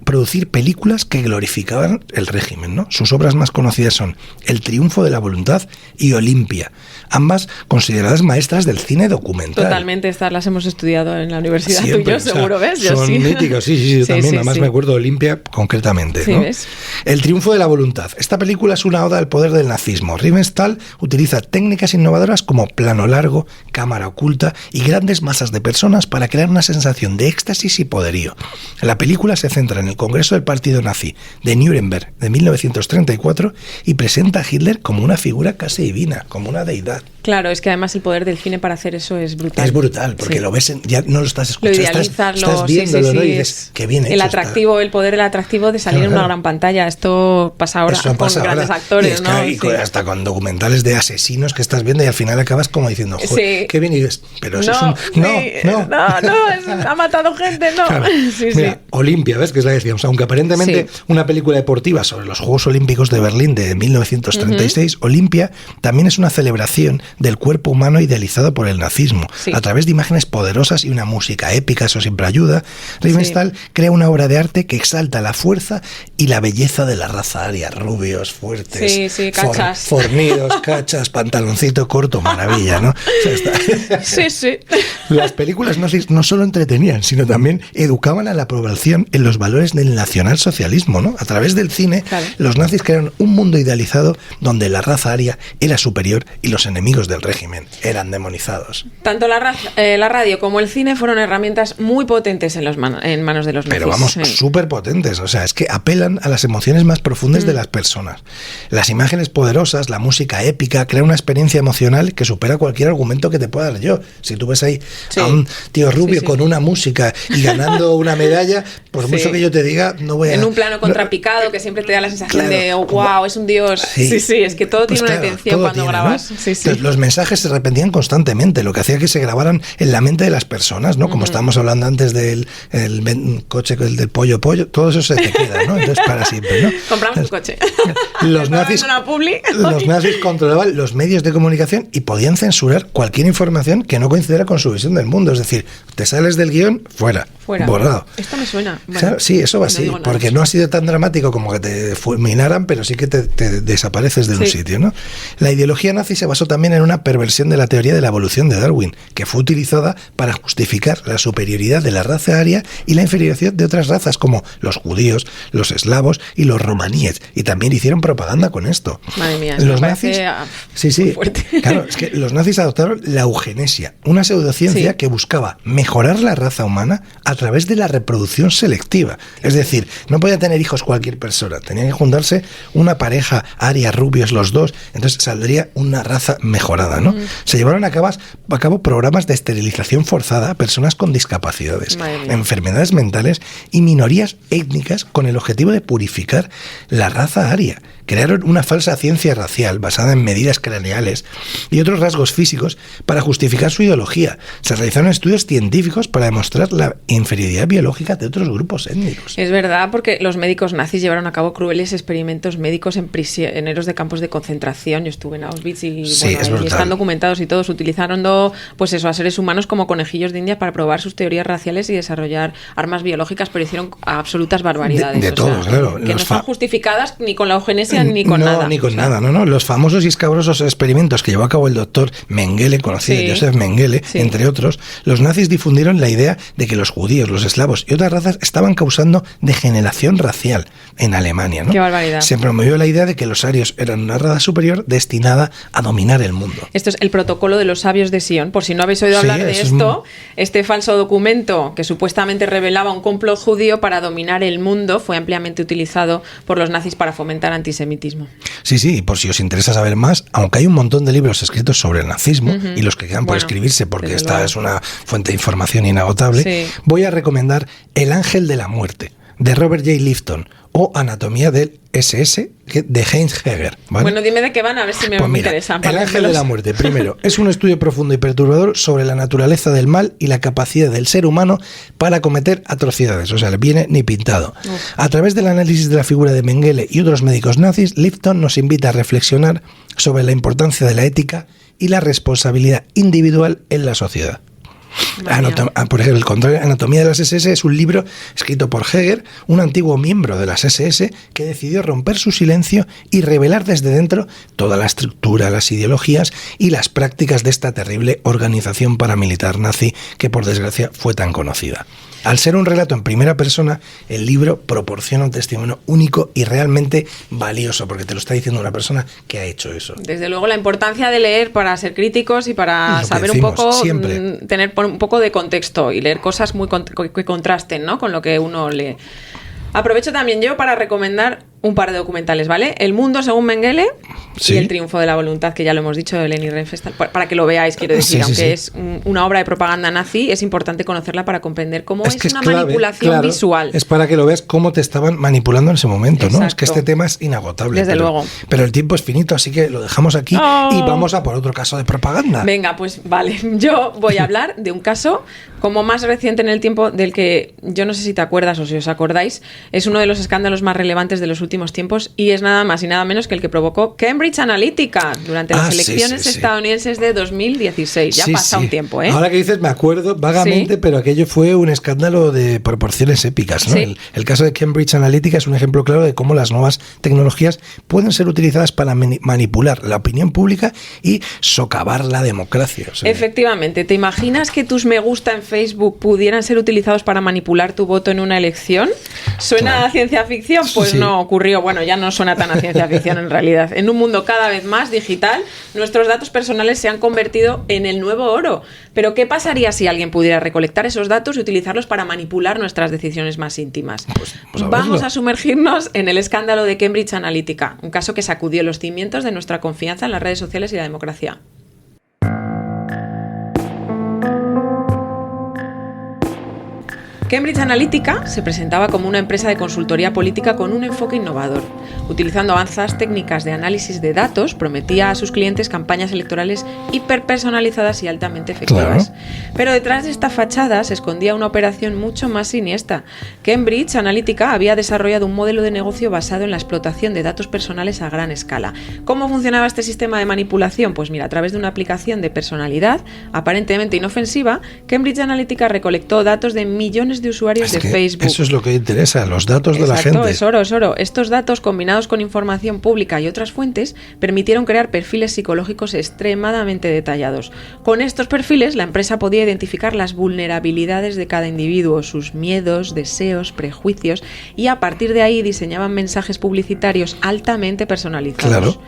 producir películas que glorificaban el régimen, ¿no? Sus obras más conocidas son El triunfo de la voluntad y Olimpia, ambas consideradas maestras del cine documental. Totalmente, estas las hemos estudiado en la universidad. Siempre, tú y yo, seguro, ¿ves? Yo son míticos, sí, yo también. Además me acuerdo de Olimpia concretamente, ¿no? ¿Ves? El triunfo de la voluntad. Esta película es una oda al poder del nazismo. Riefenstahl utiliza técnicas innovadoras como plano largo, cámara oculta y grandes masas de personas para crear una sensación de éxtasis y poderío. La película se centra en el Congreso del Partido Nazi de Nuremberg de 1934 y presenta a Hitler como una figura casi divina, como una deidad. Claro, es que además el poder del cine para hacer eso es brutal. Es brutal, porque lo ves, ya no lo estás escuchando, lo idealizas, estás viéndolo, ¿no? Y dices, qué bien hecho. El poder atractivo de salir en una gran pantalla. Esto pasa ahora con grandes actores, ¿no? Y hasta con documentales de asesinos que estás viendo y al final acabas como diciendo, joder, qué bien, y dices, pero eso es un... ha matado gente, no. Claro. Mira, Olimpia, ¿ves? Que es la que decíamos, aunque aparentemente una película deportiva sobre los Juegos Olímpicos de Berlín de 1936, Olimpia también es una celebración del cuerpo humano idealizado por el nazismo. A través de imágenes poderosas y una música épica, eso siempre ayuda. Riefenstahl crea una obra de arte que exalta la fuerza y la belleza de la raza aria, rubios, fuertes, cachas. Fornidos, cachas, pantaloncito corto, maravilla, ¿no? Sí. Las películas nazis no solo entretenían, sino también educaban a la población en los valores del nacionalsocialismo, ¿no? A través del cine, los nazis crearon un mundo idealizado donde la raza aria era superior y los enemigos del régimen eran demonizados. Tanto la radio como el cine fueron herramientas muy potentes en manos de los nazis. Pero vamos, súper potentes. O sea, es que apelan a las emociones más profundas de las personas. Las imágenes poderosas, la música épica, crea una experiencia emocional que supera cualquier argumento que te pueda dar yo. Si tú ves ahí a un tío rubio con una música y ganando una medalla, por mucho que yo te diga, no voy a... En un plano contrapicado que siempre te da la sensación de wow, es un dios. Sí, es que todo tiene una intención cuando grabas. ¿no? Entonces, los mensajes se repetían constantemente, lo que hacía que se grabaran en la mente de las personas, ¿no? Como estábamos hablando antes del coche, del pollo, todo eso se te queda, ¿no? Entonces, para siempre, ¿no? Compramos un coche. Los nazis controlaban los medios de comunicación y podían censurar cualquier información que no coincidiera con su visión del mundo. Es decir, te sales del guión, fuera. Borrado. Esto me suena. Bueno, claro, sí, eso va así, porque no ha sido tan dramático como que te fulminaran, pero sí que te desapareces de un sitio, ¿no? La ideología nazi se basó también en una perversión de la teoría de la evolución de Darwin, que fue utilizada para justificar la superioridad de la raza aria y la inferioridad de otras razas como los judíos, los eslavos y los romaníes, y también hicieron propaganda con esto. Madre mía, los nazis, fuerte. Claro, es que los nazis adoptaron la eugenesia, una pseudociencia que buscaba mejorar la raza humana a través de la reproducción selectiva. Es decir, no podía tener hijos cualquier persona, tenía que juntarse una pareja aria, rubios los dos, entonces saldría una raza mejorada, ¿no? Se llevaron a cabo programas de esterilización forzada a personas con discapacidades, enfermedades mentales y minorías étnicas con el objetivo de purificar la raza aria. Crearon una falsa ciencia racial basada en medidas craneales y otros rasgos físicos para justificar su ideología. se realizaron estudios científicos para demostrar la inferioridad biológica de otros grupos étnicos. Es verdad, porque los médicos nazis llevaron a cabo crueles experimentos médicos en prisioneros de campos de concentración. Yo estuve en Auschwitz y Sí, es ahí brutal. están documentados y todos utilizando pues eso, a seres humanos como conejillos de India para probar sus teorías raciales y desarrollar armas biológicas, pero hicieron absolutas barbaridades. De todo, claro. Que no están justificadas ni con la eugenesia ni con nada. Ni con nada, no. Los famosos y escabrosos experimentos que llevó a cabo el doctor Mengele, conocido Sí. Joseph Mengele, Sí. entre otros, los nazis difundieron la idea de que los judíos, los eslavos y otras razas estaban causando degeneración racial en Alemania, ¿no? Qué barbaridad. Se promovió la idea de que los arios eran una raza superior destinada a dominar el mundo. Esto es el protocolo de los sabios de Sion. Por si no habéis oído Sí, hablar de eso es esto, este falso documento que supuestamente revelaba un complot judío para dominar el mundo fue ampliamente utilizado por los nazis para fomentar antisemitismo. Sí, y por si os interesa saber más, aunque hay un montón de libros escritos sobre el nazismo y los que quedan por Bueno, escribirse porque desde esta luego. es una fuente de información inagotable, Sí. voy a recomendar El ángel de la muerte, de Robert J. Lifton, o Anatomía del SS, de Heinz Heger. ¿Vale? Bueno, dime de qué van, a ver si me Pues mira, interesan. El ángel de la muerte, primero, es un estudio profundo y perturbador sobre la naturaleza del mal y la capacidad del ser humano para cometer atrocidades. O sea, le viene ni pintado. A través del análisis de la figura de Mengele y otros médicos nazis, Lifton nos invita a reflexionar sobre la importancia de la ética y la responsabilidad individual en la sociedad. Por ejemplo, el contrario, Anatomía de las SS es un libro escrito por Heger, un antiguo miembro de las SS que decidió romper su silencio y revelar desde dentro toda la estructura, las ideologías y las prácticas de esta terrible organización paramilitar nazi que por desgracia fue tan conocida. Al ser un relato en primera persona, el libro proporciona un testimonio único y realmente valioso, porque te lo está diciendo una persona que ha hecho eso. Desde luego la importancia de leer para ser críticos y para Lo que saber decimos, un poco, siempre. tener un poco de contexto y leer cosas que contrasten, ¿no?, con lo que uno lee. Aprovecho también yo para recomendar un par de documentales, ¿vale? El mundo según Mengele Sí. y El triunfo de la voluntad, que ya lo hemos dicho, de Leni Riefenstahl, para que lo veáis, quiero decir, Sí, aunque sí. es una obra de propaganda nazi, es importante conocerla para comprender cómo es que una clave, manipulación claro, visual. Es para que lo veas cómo te estaban manipulando en ese momento, ¿no? Es que Exacto. este tema es inagotable. Desde luego. Pero el tiempo es finito, así que lo dejamos aquí Oh. y vamos a por otro caso de propaganda. Venga, pues vale. Yo voy a hablar de un caso como más reciente en el tiempo, del que yo no sé si te acuerdas o si os acordáis. Es uno de los escándalos más relevantes de los últimos tiempos y es nada más y nada menos que el que provocó Cambridge Analytica durante las Sí, elecciones sí, sí. estadounidenses de 2016. Ya Sí, pasa sí. un tiempo, ¿eh? Ahora que dices, me acuerdo vagamente, Sí. pero aquello fue un escándalo de proporciones épicas, ¿no? Sí. El caso de Cambridge Analytica es un ejemplo claro de cómo las nuevas tecnologías pueden ser utilizadas para manipular la opinión pública y socavar la democracia. O sea, Efectivamente. ¿Te imaginas que tus me gusta en Facebook pudieran ser utilizados para manipular tu voto en una elección? ¿Suena Claro. a ciencia ficción? Pues Sí. no ocurrió. Bueno, ya no suena tan a ciencia ficción en realidad. En un mundo cada vez más digital, nuestros datos personales se han convertido en el nuevo oro. Pero ¿qué pasaría si alguien pudiera recolectar esos datos y utilizarlos para manipular nuestras decisiones más íntimas? Pues a Vamos verlo. a sumergirnos en el escándalo de Cambridge Analytica, un caso que sacudió los cimientos de nuestra confianza en las redes sociales y la democracia. Cambridge Analytica se presentaba como una empresa de consultoría política con un enfoque innovador. Utilizando avanzadas técnicas de análisis de datos, prometía a sus clientes campañas electorales hiperpersonalizadas y altamente efectivas. Claro. Pero detrás de esta fachada se escondía una operación mucho más siniestra. Cambridge Analytica había desarrollado un modelo de negocio basado en la explotación de datos personales a gran escala. ¿Cómo funcionaba este sistema de manipulación? Pues mira, a través de una aplicación de personalidad aparentemente inofensiva, Cambridge Analytica recolectó datos de millones de usuarios es de que Facebook. eso es lo que interesa, los datos de la Exacto, gente. es oro, es oro. Estos datos, combinados con información pública y otras fuentes, permitieron crear perfiles psicológicos extremadamente detallados. Con estos perfiles, la empresa podía identificar las vulnerabilidades de cada individuo, sus miedos, deseos, prejuicios, y a partir de ahí diseñaban mensajes publicitarios altamente personalizados. Claro.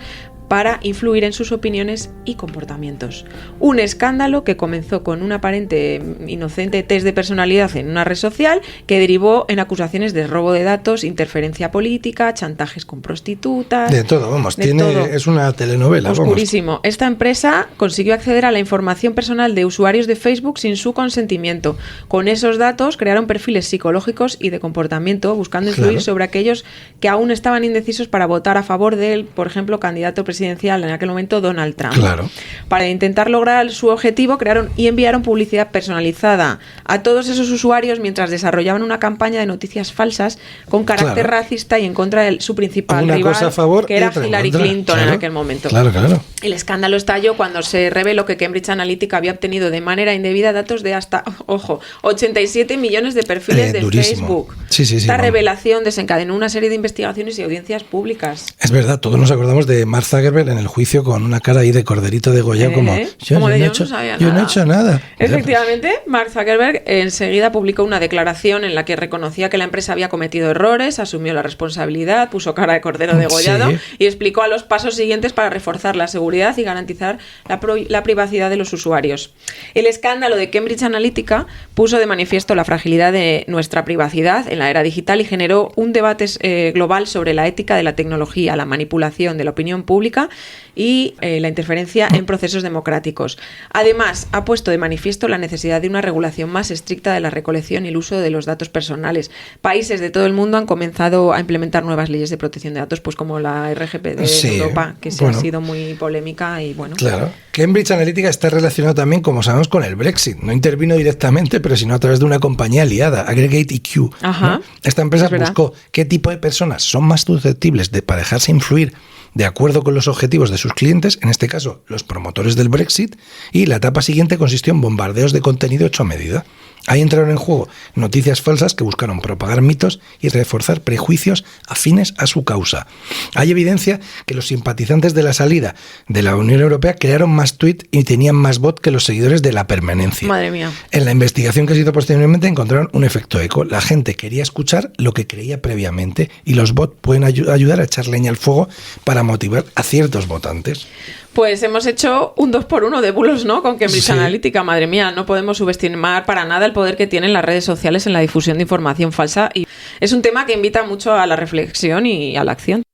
Para influir en sus opiniones y comportamientos. Un escándalo que comenzó con un aparente inocente test de personalidad en una red social que derivó en acusaciones de robo de datos, interferencia política, chantajes con prostitutas. De todo, vamos, de todo. es una telenovela. Vamos. Oscurísimo. Esta empresa consiguió acceder a la información personal de usuarios de Facebook sin su consentimiento. Con esos datos crearon perfiles psicológicos y de comportamiento, buscando influir Claro. sobre aquellos que aún estaban indecisos para votar a favor del, por ejemplo, candidato presidencial presidencial en aquel momento, Donald Trump. Claro. Para intentar lograr su objetivo, crearon y enviaron publicidad personalizada a todos esos usuarios mientras desarrollaban una campaña de noticias falsas con carácter racista y en contra de su principal una rival, cosa a favor que era otra Hillary contra. Clinton en aquel momento. Claro. El escándalo estalló cuando se reveló que Cambridge Analytica había obtenido de manera indebida datos de hasta, 87 millones de perfiles de durísimo. Facebook. Sí, Esta vamos. revelación desencadenó una serie de investigaciones y audiencias públicas. Es verdad, todos nos acordamos de Mark Zuckerberg en el juicio con una cara ahí de corderito degollado como yo no he hecho nada. Efectivamente, Mark Zuckerberg enseguida publicó una declaración en la que reconocía que la empresa había cometido errores, asumió la responsabilidad, puso cara de cordero degollado y explicó a los pasos siguientes para reforzar la seguridad y garantizar la privacidad de los usuarios. El escándalo de Cambridge Analytica puso de manifiesto la fragilidad de nuestra privacidad en la era digital y generó un debate global sobre la ética de la tecnología, la manipulación de la opinión pública y la interferencia en procesos democráticos. Además, ha puesto de manifiesto la necesidad de una regulación más estricta de la recolección y el uso de los datos personales. Países de todo el mundo han comenzado a implementar nuevas leyes de protección de datos, pues como la RGPD de Europa, que ha sido muy polémica y bueno. Claro. Cambridge Analytica está relacionado también, como sabemos, con el Brexit. No intervino directamente, pero sino a través de una compañía aliada, Aggregate EQ. ¿No? Esta empresa buscó qué tipo de personas son más susceptibles para dejarse influir de acuerdo con los objetivos de sus clientes, en este caso los promotores del Brexit, y la etapa siguiente consistió en bombardeos de contenido hecho a medida. Ahí entraron en juego noticias falsas que buscaron propagar mitos y reforzar prejuicios afines a su causa. Hay evidencia que los simpatizantes de la salida de la Unión Europea crearon más tweets y tenían más bots que los seguidores de la permanencia. Madre mía. En la investigación que se hizo posteriormente encontraron un efecto eco. La gente quería escuchar lo que creía previamente y los bots pueden ayudar a echar leña al fuego para motivar a ciertos votantes. Pues hemos hecho un 2x1 de bulos, ¿no? Con Cambridge Analytica, madre mía, no podemos subestimar para nada el poder que tienen las redes sociales en la difusión de información falsa y es un tema que invita mucho a la reflexión y a la acción.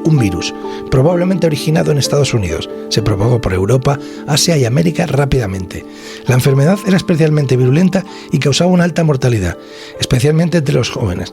Un virus, probablemente originado en Estados Unidos, se propagó por Europa, Asia y América rápidamente. La enfermedad era especialmente virulenta y causaba una alta mortalidad, especialmente entre los jóvenes.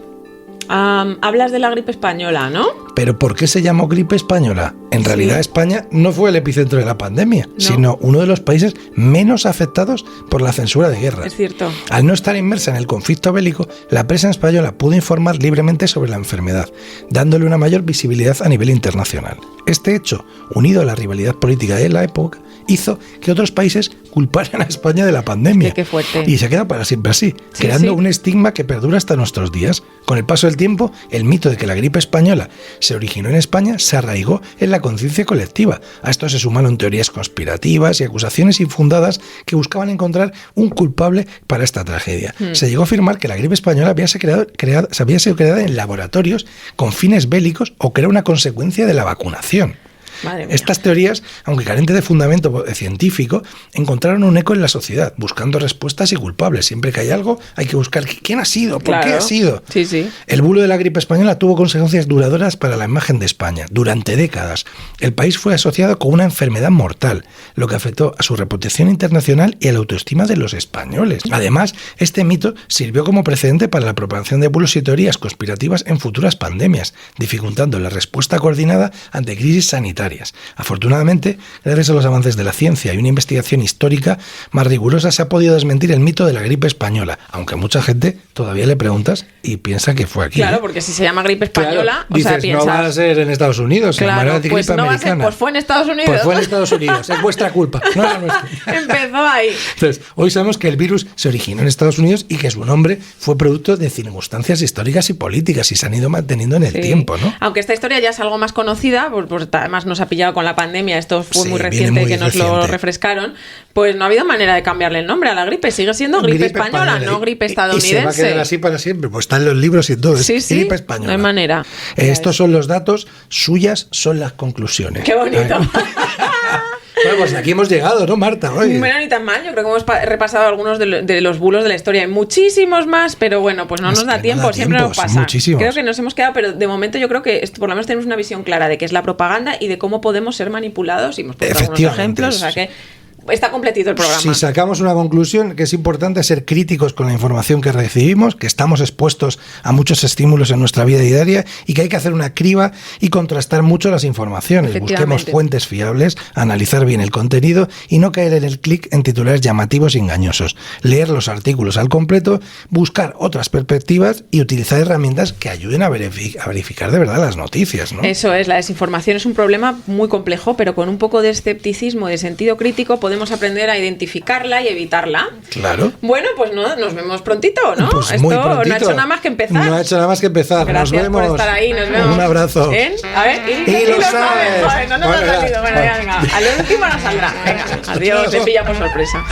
Hablas de la gripe española, ¿no? ¿Pero por qué se llamó gripe española? En realidad España no fue el epicentro de la pandemia, sino uno de los países menos afectados por la censura de guerra. Es cierto. Al no estar inmersa en el conflicto bélico, la prensa española pudo informar libremente sobre la enfermedad, dándole una mayor visibilidad a nivel internacional. Este hecho, unido a la rivalidad política de la época, hizo que otros países culparan a España de la pandemia. Qué fuerte. Y se ha quedado para siempre así, creando un estigma que perdura hasta nuestros días. Con el paso del tiempo, el mito de que la gripe española se originó en España se arraigó en la conciencia colectiva. A esto se sumaron teorías conspirativas y acusaciones infundadas que buscaban encontrar un culpable para esta tragedia. Se llegó a afirmar que la gripe española había sido creada en laboratorios con fines bélicos o que era una consecuencia de la vacunación. Estas teorías, aunque carentes de fundamento científico, encontraron un eco en la sociedad, buscando respuestas y culpables. Siempre que hay algo, hay que buscar quién ha sido, por qué ha sido. Sí. El bulo de la gripe española tuvo consecuencias duraderas para la imagen de España. Durante décadas, el país fue asociado con una enfermedad mortal, lo que afectó a su reputación internacional y a la autoestima de los españoles. Además, este mito sirvió como precedente para la propagación de bulos y teorías conspirativas en futuras pandemias, dificultando la respuesta coordinada ante crisis sanitarias. Afortunadamente, gracias a los avances de la ciencia y una investigación histórica más rigurosa, se ha podido desmentir el mito de la gripe española, aunque a mucha gente todavía le preguntas y piensa que fue aquí. Claro, porque si se llama gripe española, dices, piensas, no va a ser en Estados Unidos, se llamará gripe pues no americana. Va a ser, pues fue en Estados Unidos. Pues fue en Estados Unidos, es vuestra culpa, no la nuestra. Empezó ahí. Entonces, hoy sabemos que el virus se originó en Estados Unidos y que su nombre fue producto de circunstancias históricas y políticas y se han ido manteniendo en el tiempo, ¿no? Aunque esta historia ya es algo más conocida, pues además nos ha pillado con la pandemia, esto fue muy reciente que nos lo refrescaron, pues no ha habido manera de cambiarle el nombre a la gripe, sigue siendo gripe española, no gripe estadounidense. Y se va a quedar así para siempre, pues está en los libros y todo, es gripe española. No hay manera. Estos son los datos, suyas son las conclusiones. ¡Qué bonito! Bueno, pues aquí hemos llegado, ¿no, Marta? Oye. Bueno, ni tan mal, yo creo que hemos repasado algunos de los bulos de la historia. Hay muchísimos más, pero bueno, pues no nos da tiempo, siempre nos pasa. Muchísimos. Creo que nos hemos quedado, pero de momento yo creo que por lo menos tenemos una visión clara de qué es la propaganda y de cómo podemos ser manipulados y hemos puesto algunos ejemplos, o sea que está completito el programa. Si sacamos una conclusión, que es importante ser críticos con la información que recibimos, que estamos expuestos a muchos estímulos en nuestra vida diaria y que hay que hacer una criba y contrastar mucho las informaciones. Busquemos fuentes fiables, analizar bien el contenido y no caer en el clic en titulares llamativos y engañosos. Leer los artículos al completo, buscar otras perspectivas y utilizar herramientas que ayuden a verificar de verdad las noticias, ¿no? Eso es, la desinformación es un problema muy complejo, pero con un poco de escepticismo, de sentido crítico, podemos aprender a identificarla y evitarla. Claro. Bueno, pues no, nos vemos prontito, ¿no? Pues Esto muy prontito. no ha hecho nada más que empezar. No ha hecho nada más que empezar. Gracias nos vemos. por estar ahí, nos vemos. Un abrazo. A ver, y lo sabes. Joder, no nos ha salido. Bueno, venga. A lo último nos saldrá. Venga, adiós, te pilla por sorpresa.